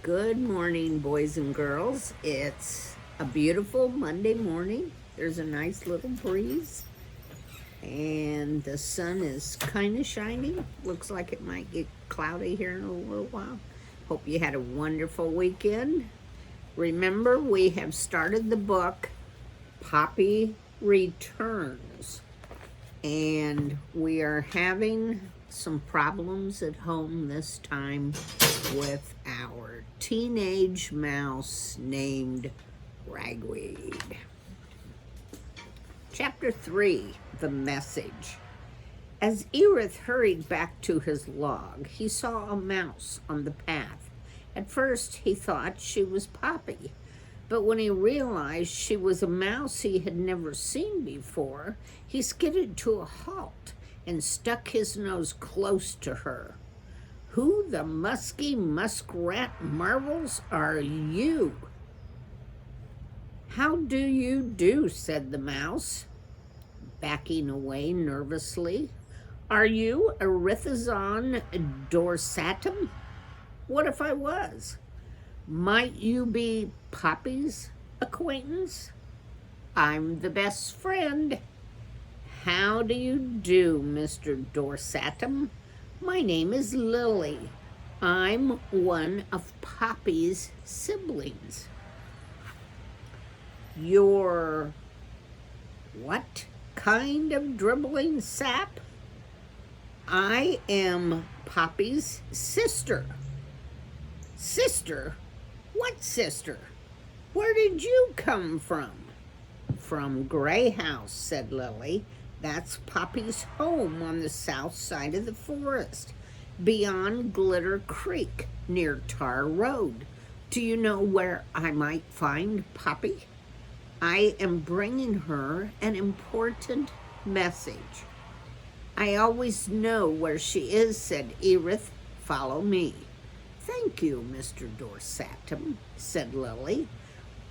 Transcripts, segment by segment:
Good morning, boys and girls. It's a beautiful Monday morning. There's a nice little breeze, and the sun is kind of shining. Looks like it might get cloudy here in a little while. Hope you had a wonderful weekend. Remember, we have started the book Poppy Returns, and we are having some problems at home this time with our teenage mouse named Ragweed. Chapter 3, The Message. As Erith hurried back to his log, he saw a mouse on the path. At first, he thought she was Poppy, but when he realized she was a mouse he had never seen before, he skidded to a halt and stuck his nose close to her. "Who the musky muskrat marvels are you?" "How do you do?" said the mouse, backing away nervously. "Are you Erythazon dorsatum? What if I was? Might you be Poppy's acquaintance? I'm the best friend. How do you do, Mr. Dorsatum? My name is Lily. I'm one of Poppy's siblings." "You're what kind of dribbling sap?" "I am Poppy's sister." "Sister? What sister? Where did you come from?" "From Gray House," said Lily. "That's Poppy's home on the south side of the forest, beyond Glitter Creek, near Tar Road. Do you know where I might find Poppy? I am bringing her an important message." "I always know where she is," said Erith. "Follow me." "Thank you, Mr. Dorsatum," said Lily.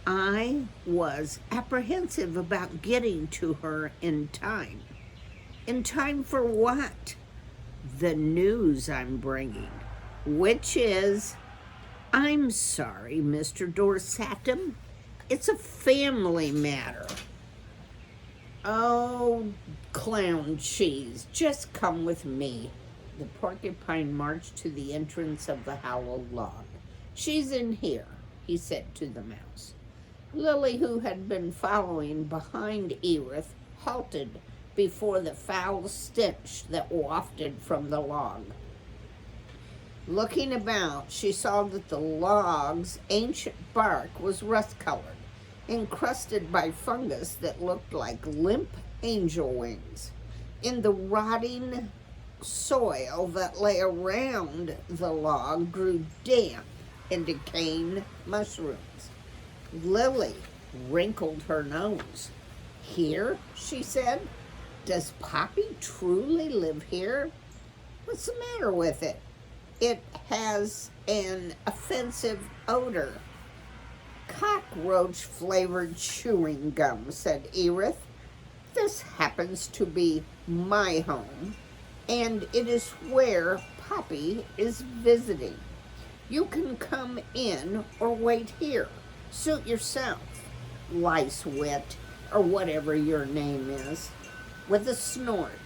"I was apprehensive about getting to her in time." "In time for what?" "The news I'm bringing." "Which is?" "I'm sorry, Mr. Dorsatum. It's a family matter." "Oh, clown cheese, just come with me." The porcupine marched to the entrance of the hollow log. "She's in here," he said to the mouse. Lily, who had been following behind Erith, halted before the foul stench that wafted from the log. Looking about, she saw that the log's ancient bark was rust-colored, encrusted by fungus that looked like limp angel wings. In the rotting soil that lay around the log grew damp and decaying mushrooms. Lily wrinkled her nose. "Here?" she said. "Does Poppy truly live here? What's the matter with it? It has an offensive odor." "Cockroach-flavored chewing gum," said Erith. "This happens to be my home, and it is where Poppy is visiting. You can come in or wait here. Suit yourself, Licewit, or whatever your name is." With a snort,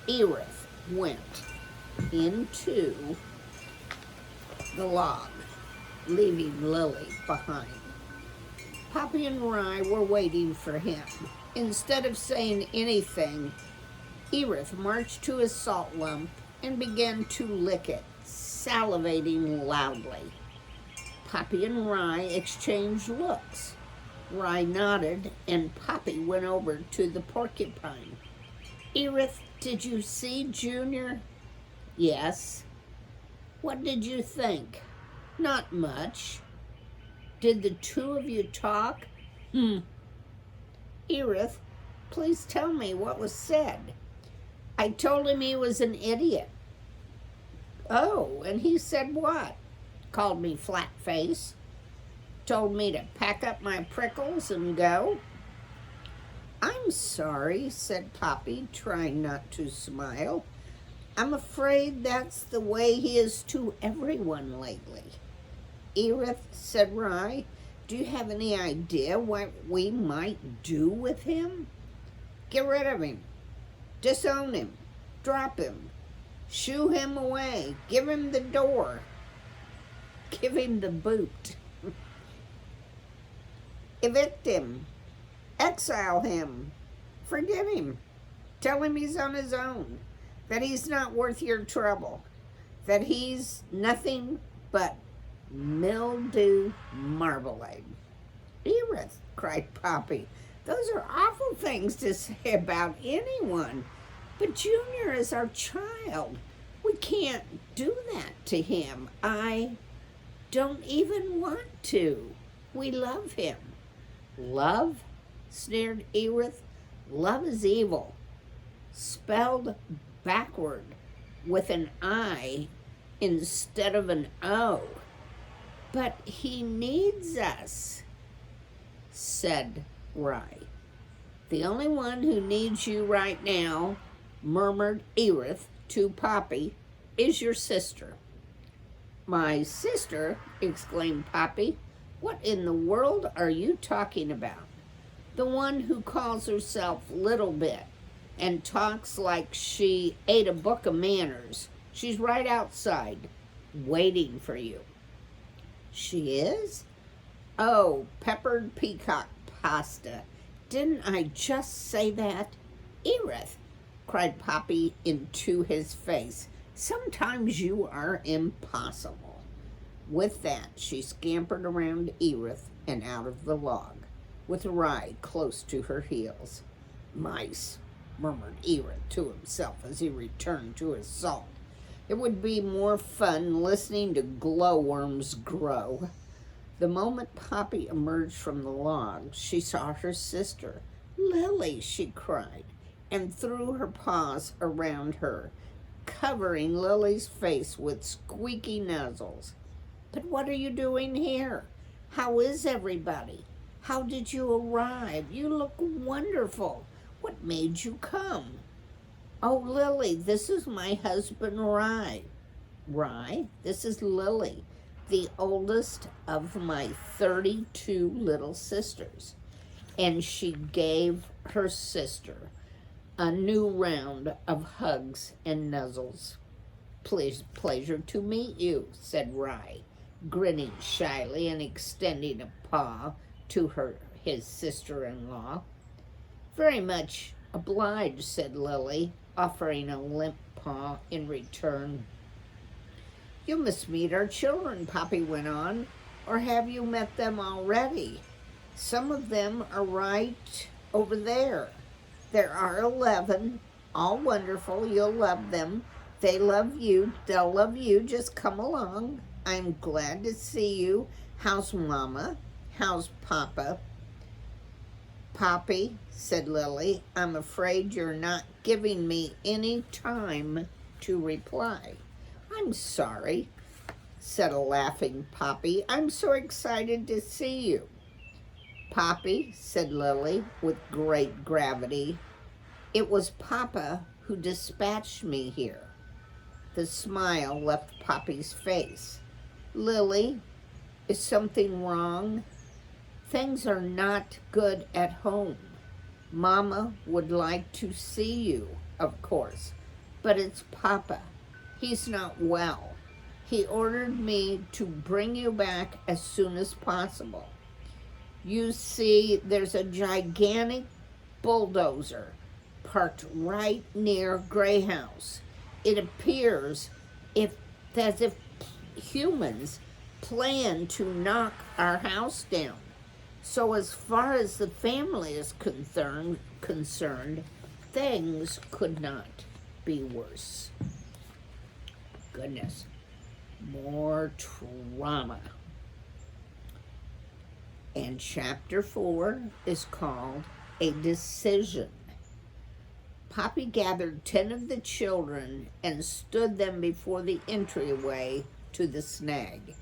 Erith went into the log, leaving Lily behind. Poppy and Rye were waiting for him. Instead of saying anything, Erith marched to his salt lump and began to lick it, salivating loudly. Poppy and Rye exchanged looks. Rye nodded, and Poppy went over to the porcupine. "Erith, did you see Junior?" "Yes." "What did you think?" "Not much." "Did the two of you talk?" "Erith, please tell me what was said." "I told him he was an idiot." "Oh, and he said what?" "Called me flat-face. Told me to pack up my prickles and go." "I'm sorry," said Poppy, trying not to smile. "I'm afraid that's the way he is to everyone lately." Edith, said Rye. Do you have any idea what we might do with him? Get rid of him. Disown him. Drop him. Shoo him away. Give him the door. Give him the boot. Evict him. Exile him. Forget him. Tell him he's on his own. That he's not worth your trouble. That he's nothing but mildew marmalade. Edith, cried Poppy, those are awful things to say about anyone. But Junior is our child. We can't do that to him. I don't even want to. We love him. Love? Sneered Edith. Love is evil. Spelled backward with an I instead of an O. But he needs us, said Rye. The only one who needs you right now, murmured Edith to Poppy, is your sister. My sister, exclaimed Poppy. What in the world are you talking about? The one who calls herself Little Bit and talks like she ate a book of manners. She's right outside, waiting for you. She is? Oh, peppered peacock pasta. Didn't I just say that? Edith, cried Poppy into his face. Sometimes you are impossible. With that, she scampered around Edith and out of the log, with Rye close to her heels. Mice, murmured Edith to himself as he returned to his salt. It would be more fun listening to glowworms grow. The moment Poppy emerged from the log, she saw her sister. Lily, she cried, and threw her paws around her, covering Lily's face with squeaky nuzzles. But what are you doing here? How is everybody? How did you arrive? You look wonderful. What made you come? Oh, Lily, this is my husband, Rye. Rye, this is Lily, the oldest of my 32 little sisters. And she gave her sister a new round of hugs and nuzzles. Pleasure to meet you, said Rye, grinning shyly and extending a paw to his sister-in-law. Very much obliged, said Lily, offering a limp paw in return. You must meet our children, Poppy went on, or have you met them already? Some of them are right over there. There are 11, all wonderful. You'll love them. They love you. They'll love you. Just come along. I'm glad to see you. How's Mama? How's Papa? Poppy, said Lily, I'm afraid you're not giving me any time to reply. I'm sorry, said a laughing Poppy. I'm so excited to see you. Poppy, said Lily with great gravity, it was Papa who dispatched me here. The smile left Poppy's face. Lily, is something wrong? Things are not good at home. Mama would like to see you, of course, but it's Papa. He's not well. He ordered me to bring you back as soon as possible. You see, there's a gigantic bulldozer parked right near Gray House. It appears as if humans plan to knock our house down. So as far as the family is concerned, things could not be worse. Goodness, more trauma. And chapter 4 is called A Decision. Poppy gathered 10 of the children and stood them before the entryway to the snag.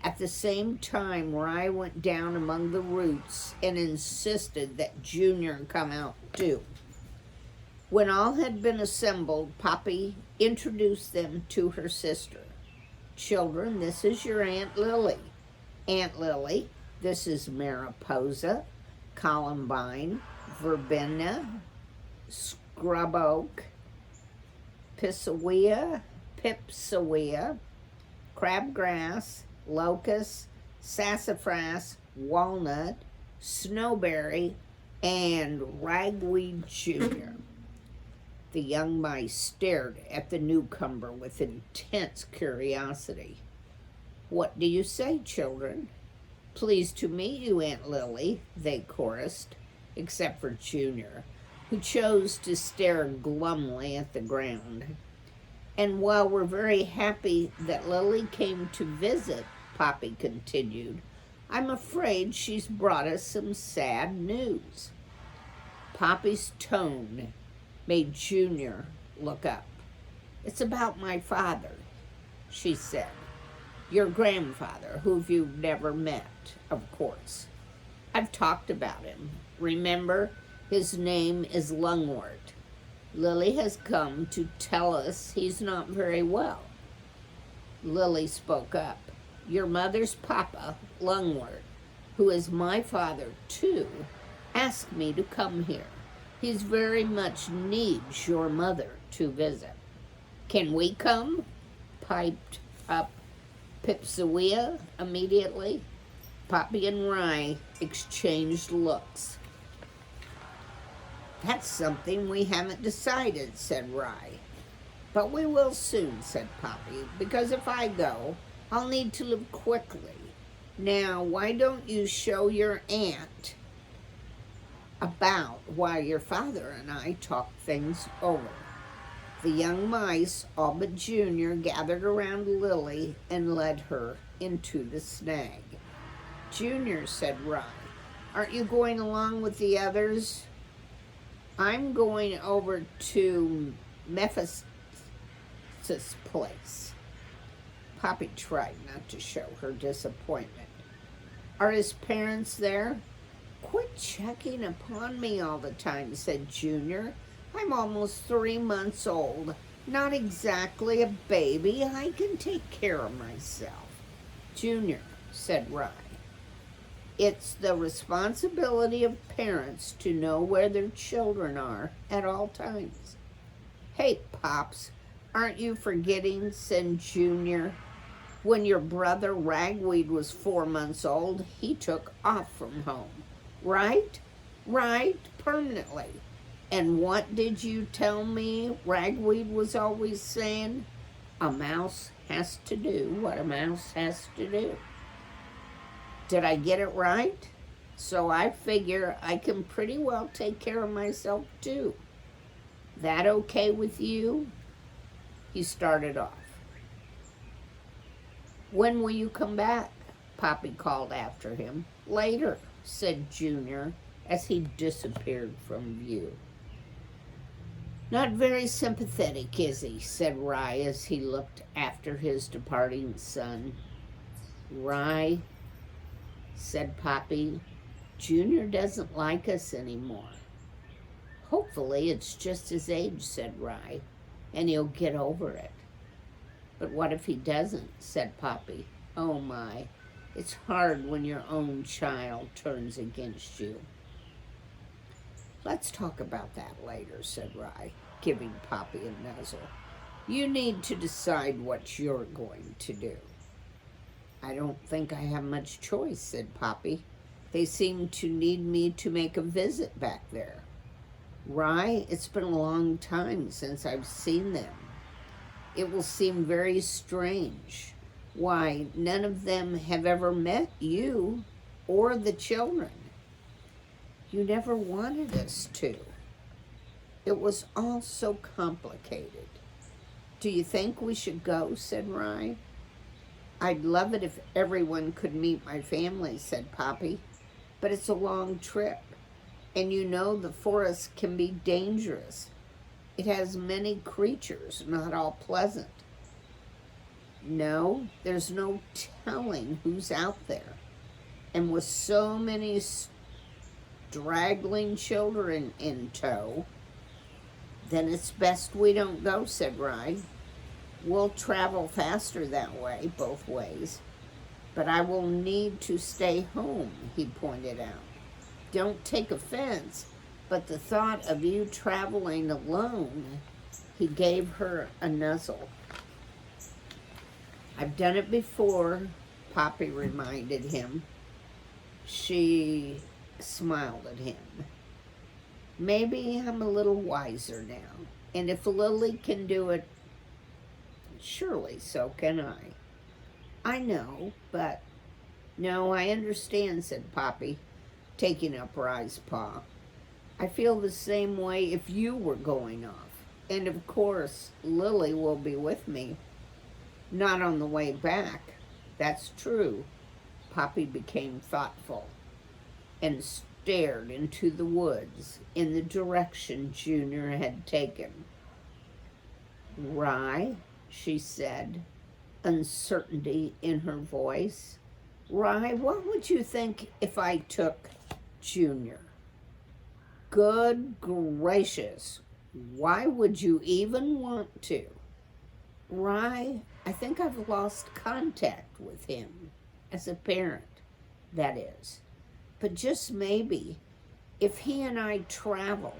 At the same time, Rye went down among the roots and insisted that Junior come out too. When all had been assembled, Poppy introduced them to her sister. Children, this is your Aunt Lily. Aunt Lily, this is Mariposa, Columbine, Verbena, Scrub Oak, Pissawea, Pipsawea, Crabgrass, Locust, Sassafras, Walnut, Snowberry, and Ragweed Jr. The young mice stared at the newcomer with intense curiosity. What do you say, children? Pleased to meet you, Aunt Lily, they chorused, except for Junior, who chose to stare glumly at the ground. And while we're very happy that Lily came to visit, Poppy continued, I'm afraid she's brought us some sad news. Poppy's tone made Junior look up. It's about my father, she said. Your grandfather, who you've never met, of course. I've talked about him. Remember, his name is Lungwort. Lily has come to tell us he's not very well. Lily spoke up. Your mother's papa, Lungwort, who is my father too, asked me to come here. He's very much needs your mother to visit. Can we come? Piped up Pipsawea immediately. Poppy and Rye exchanged looks. That's something we haven't decided, said Rye. But we will soon, said Poppy, because if I go, I'll need to live quickly. Now, why don't you show your aunt about while your father and I talk things over? The young mice, all but Junior, gathered around Lily and led her into the snag. Junior, said Rye, aren't you going along with the others? I'm going over to Mephis's place. Poppy tried not to show her disappointment. Are his parents there? Quit checking upon me all the time, said Junior. I'm almost 3 months old. Not exactly a baby. I can take care of myself. Junior, said Rye. It's the responsibility of parents to know where their children are at all times. Hey, Pops, aren't you forgetting, said Junior? When your brother Ragweed was 4 months old, he took off from home. Right? Right, permanently. And what did you tell me Ragweed was always saying? A mouse has to do what a mouse has to do. Did I get it right? So I figure I can pretty well take care of myself too. That okay with you? He started off. When will you come back? Poppy called after him. Later, said Junior as he disappeared from view. Not very sympathetic, is he? Said Rye as he looked after his departing son. Rye, said Poppy, Junior doesn't like us anymore. Hopefully it's just his age, said Rye, and he'll get over it. But what if he doesn't, said Poppy. Oh my, it's hard when your own child turns against you. Let's talk about that later, said Rye, giving Poppy a nuzzle. You need to decide what you're going to do. I don't think I have much choice, said Poppy. They seem to need me to make a visit back there. Rye, it's been a long time since I've seen them. It will seem very strange. Why, none of them have ever met you or the children. You never wanted us to. It was all so complicated. Do you think we should go, said Rye. I'd love it if everyone could meet my family, said Poppy, but it's a long trip, and you know the forest can be dangerous. It has many creatures, not all pleasant. No, there's no telling who's out there, and with so many straggling children in tow, then it's best we don't go, said Rye. We'll travel faster that way, both ways. But I will need to stay home, he pointed out. Don't take offense, but the thought of you traveling alone, he gave her a nuzzle. I've done it before, Poppy reminded him. She smiled at him. Maybe I'm a little wiser now, and if Lily can do it, surely so can I. I know, but... No, I understand, said Poppy, taking up Rye's paw. I feel the same way if you were going off. And of course, Lily will be with me. Not on the way back. That's true. Poppy became thoughtful and stared into the woods in the direction Junior had taken. Rye, she said, uncertainty in her voice. Rye, what would you think if I took Junior? Good gracious, why would you even want to? Rye, I think I've lost contact with him, as a parent, that is. But just maybe, if he and I traveled,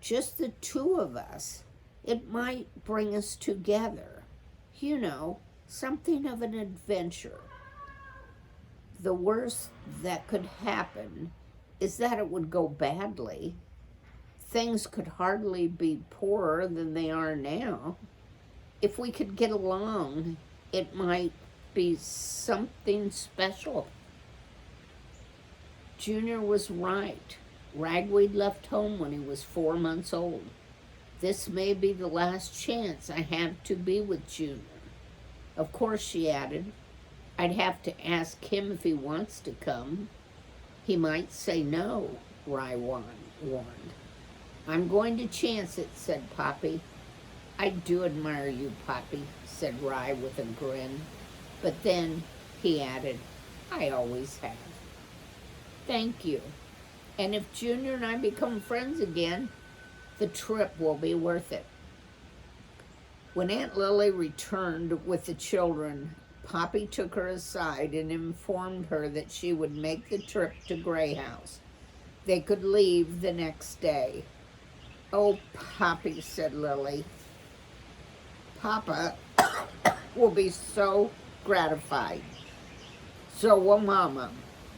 just the two of us, it might bring us together. You know, something of an adventure. The worst that could happen is that it would go badly. Things could hardly be poorer than they are now. If we could get along, it might be something special. Junior was right. Ragweed left home when he was 4 months old. This may be the last chance I have to be with Junior. Of course, she added, I'd have to ask him if he wants to come. He might say no, Rye warned. I'm going to chance it, said Poppy. I do admire you, Poppy, said Rye with a grin. But then he added, I always have. Thank you. And if Junior and I become friends again, the trip will be worth it. When Aunt Lily returned with the children, Poppy took her aside and informed her that she would make the trip to Gray House. They could leave the next day. Oh, Poppy, said Lily. Papa will be so gratified. So will Mama.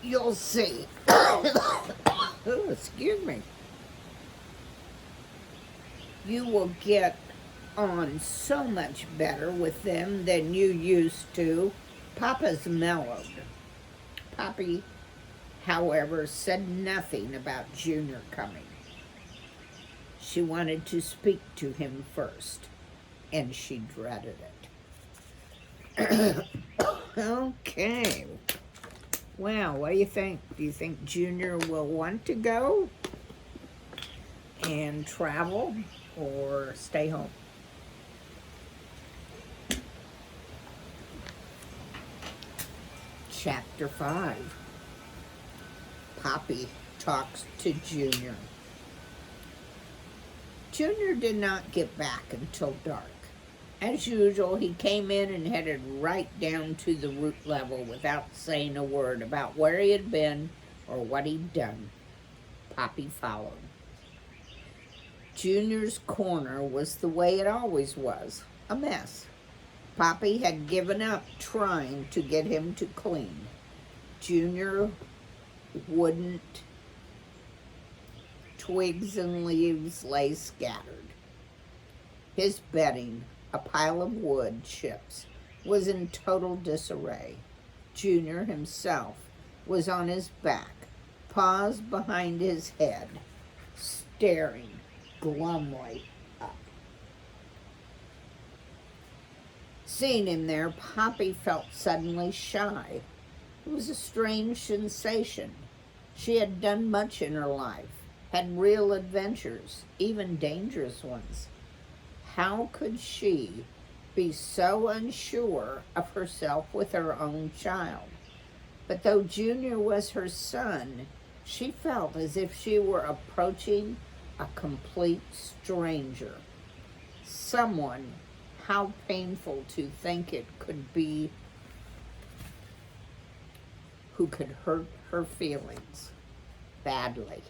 You'll see. Oh, excuse me. You will get on so much better with them than you used to. Papa's mellowed. Poppy, however, said nothing about Junior coming. She wanted to speak to him first, and she dreaded it. Okay. Well, what do you think? Do you think Junior will want to go and travel or stay home? Chapter 5. Poppy talks to Junior. Junior did not get back until dark. As usual, he came in and headed right down to the root level without saying a word about where he had been or what he'd done. Poppy followed. Junior's corner was the way it always was, a mess. Poppy had given up trying to get him to clean. Junior wouldn't. Twigs and leaves lay scattered. His bedding, a pile of wood chips, was in total disarray. Junior himself was on his back, paws behind his head, staring glumly up. Seeing him there, Poppy felt suddenly shy. It was a strange sensation. She had done much in her life, had real adventures, even dangerous ones. How could she be so unsure of herself with her own child? But though Junior was her son, she felt as if she were approaching a complete stranger. Someone, how painful to think it could be, who could hurt her feelings badly.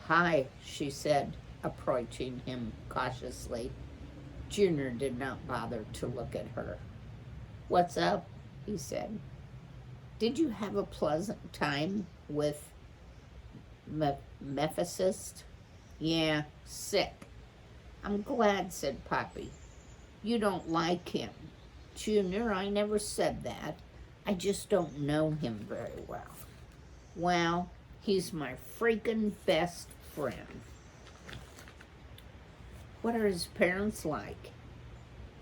"Hi," she said, approaching him cautiously. Junior did not bother to look at her. "What's up?" he said. "Did you have a pleasant time with Mephisto?" "Yeah, sick." "I'm glad," said Poppy. "You don't like him." "Junior, I never said that. I just don't know him very well." "Well, he's my freaking best friend." "What are his parents like?"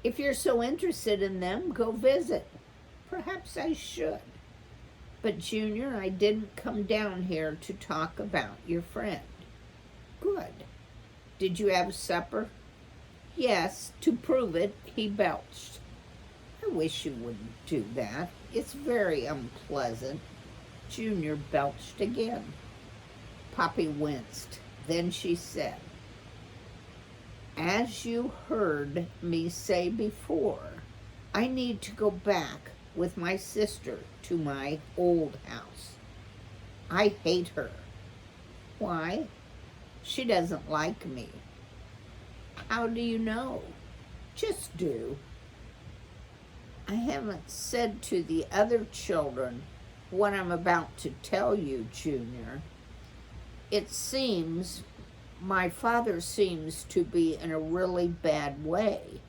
"If you're so interested in them, go visit." "Perhaps I should." "But Junior, I didn't come down here to talk about your friend." "Good. Did you have supper?" "Yes, to prove it, he belched." "I wish you wouldn't do that. It's very unpleasant." Junior belched again. Poppy winced. Then she said, "As you heard me say before, I need to go back with my sister to my old house. I hate her." "Why?" "She doesn't like me." "How do you know?" "Just do." "I haven't said to the other children what I'm about to tell you, Junior. It seems my father seems to be in a really bad way."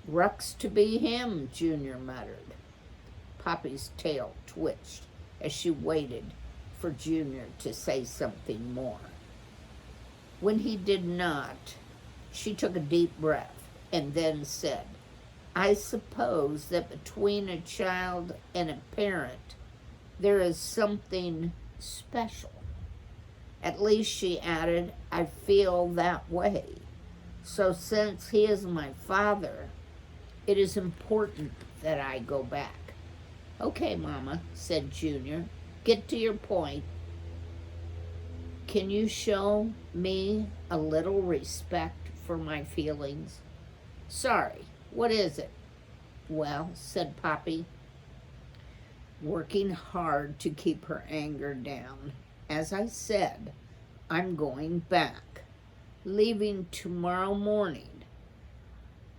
"Rucks to be him," Junior muttered. Poppy's tail twitched as she waited for Junior to say something more. When he did not, she took a deep breath and then said, "I suppose that between a child and a parent, there is something special. At least," she added, "I feel that way. So since he is my father, it is important that I go back." "Okay, Mama," said Junior. "Get to your point." "Can you show me a little respect for my feelings?" "Sorry, what is it?" "Well," said Poppy, working hard to keep her anger down, "as I said, I'm going back, leaving tomorrow morning.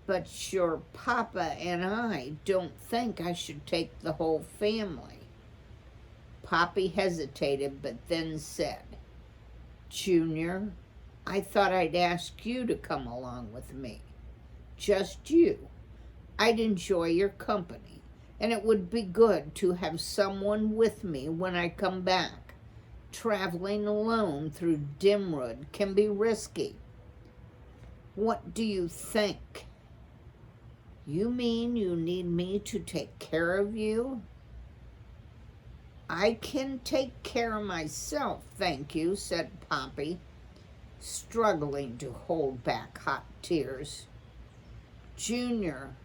But your papa and I don't think I should take the whole family." Poppy hesitated, but then said, "Junior, I thought I'd ask you to come along with me. Just you. I'd enjoy your company, and it would be good to have someone with me when I come back. Traveling alone through Dimrud can be risky." "What do you think?" "You mean you need me to take care of you?" "I can take care of myself, thank you," said Poppy, struggling to hold back hot tears. Junior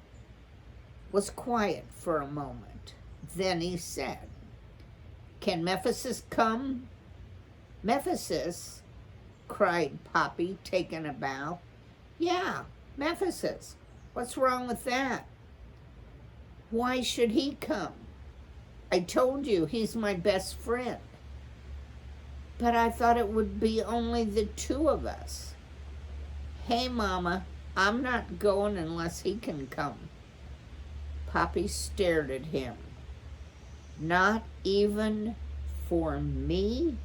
was quiet for a moment. Then he said, "Can Mephisto come?" "Mephisto?" cried Poppy, taken aback. "Yeah, Mephisto. What's wrong with that?" "Why should he come?" "I told you he's my best friend." "But I thought it would be only the two of us." "Hey, Mama, I'm not going unless he can come." Poppy stared at him. "Not even for me?"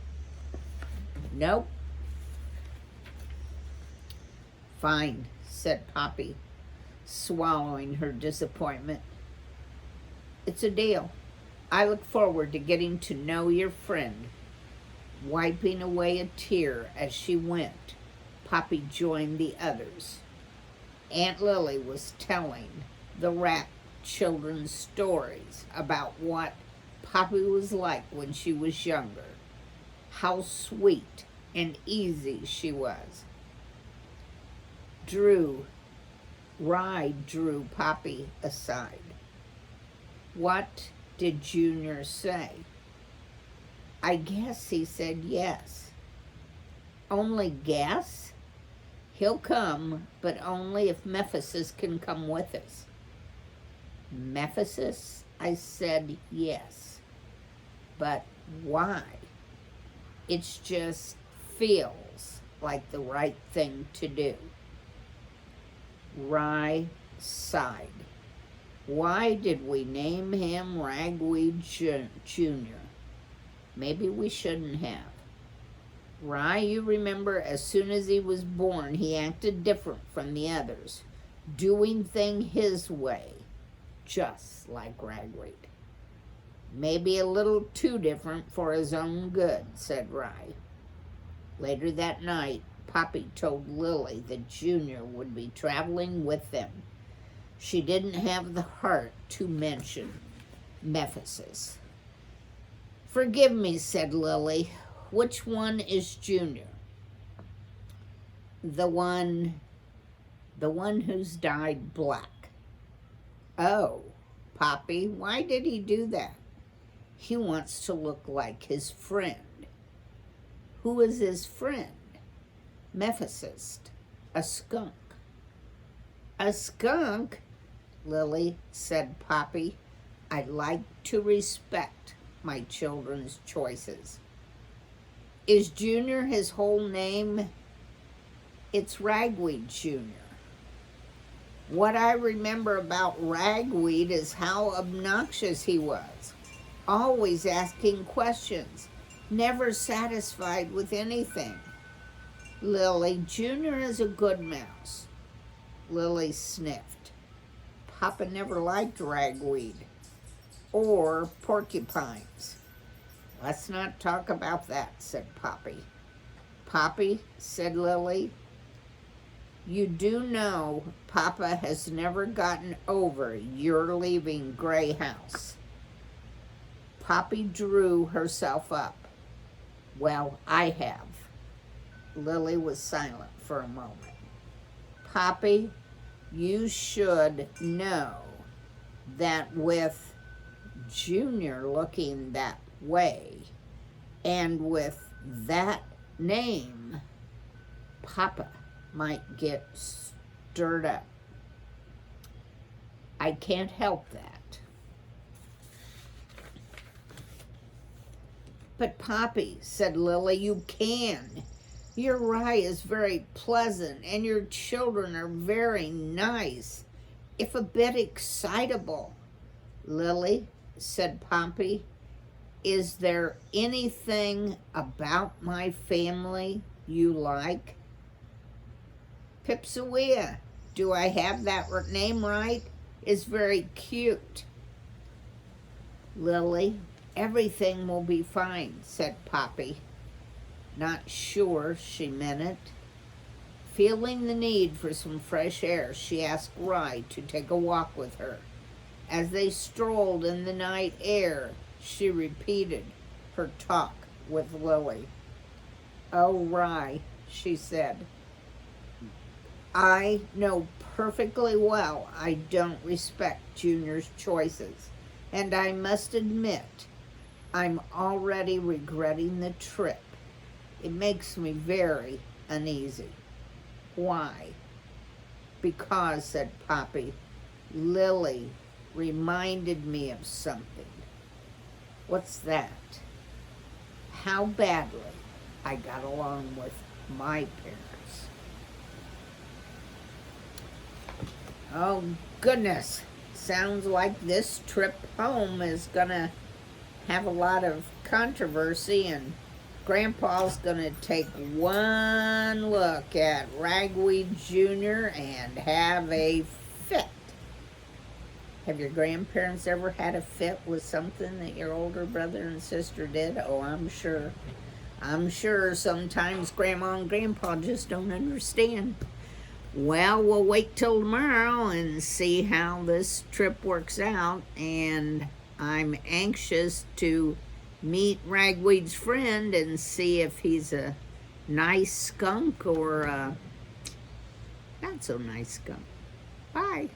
"Nope." "Fine," said Poppy, swallowing her disappointment. "It's a deal. I look forward to getting to know your friend." Wiping away a tear as she went, Poppy joined the others. Aunt Lily was telling the Rapp children stories about what Poppy was like when she was younger, how sweet and easy she was. Ride drew Poppy aside. "What did Junior say?" "I guess he said yes." "Only guess?" "He'll come, but only if Mephisto can come with us." "Mephisto?" I said yes. but why? It just feels like the right thing to do. Rye sighed. Why did we name him Ragweed Jr.? Maybe we shouldn't have. Rye, you remember, as soon as he was born, he acted different from the others, doing things his way, just like Ragweed. Maybe a little too different for his own good, said Rye. Later that night, Poppy told Lily that Junior would be traveling with them. She didn't have the heart to mention Mephisus. Forgive me, said Lily. Which one is Junior? The one who's dyed black. Oh, Poppy, why did he do that? He wants to look like his friend. Who is his friend? Mephisus, a skunk. A skunk? Lily, said Poppy. I like to respect my children's choices. Is Junior his whole name? It's Ragweed Jr. What I remember about Ragweed is how obnoxious he was, always asking questions, never satisfied with anything. Lily, Junior is a good mouse. Lily sniffed. Papa never liked ragweed or porcupines. Let's not talk about that, said Poppy. Poppy, said Lily, you do know Papa has never gotten over your leaving Gray House. Poppy drew herself up. Well, I have. Lily was silent for a moment. Poppy, you should know that with Junior looking that way and with that name, Papa might get stirred up. I can't help that. But Poppy, said Lily, you can. Your Rye is very pleasant and your children are very nice, if a bit excitable. Lily, said Poppy, is there anything about my family you like? Pipsawea, do I have that name right? Is very cute. Lily, everything will be fine, said Poppy. Not sure she meant it. Feeling the need for some fresh air, she asked Rye to take a walk with her. As they strolled in the night air, she repeated her talk with Lily. Oh, Rye, she said, I know perfectly well I don't respect Junior's choices, and I must admit I'm already regretting the trip. It makes me very uneasy. Why? Because, said Poppy, Lily reminded me of something. What's that? How badly I got along with my parents. Oh, goodness. Sounds like this trip home is gonna have a lot of controversy, and Grandpa's gonna take one look at Ragweed Jr. and have a fit. Have your grandparents ever had a fit with something that your older brother and sister did? Oh, I'm sure. I'm sure sometimes Grandma and Grandpa just don't understand. Well, we'll wait till tomorrow and see how this trip works out, and I'm anxious to meet Ragweed's friend and see if he's a nice skunk or a not so nice skunk. Bye.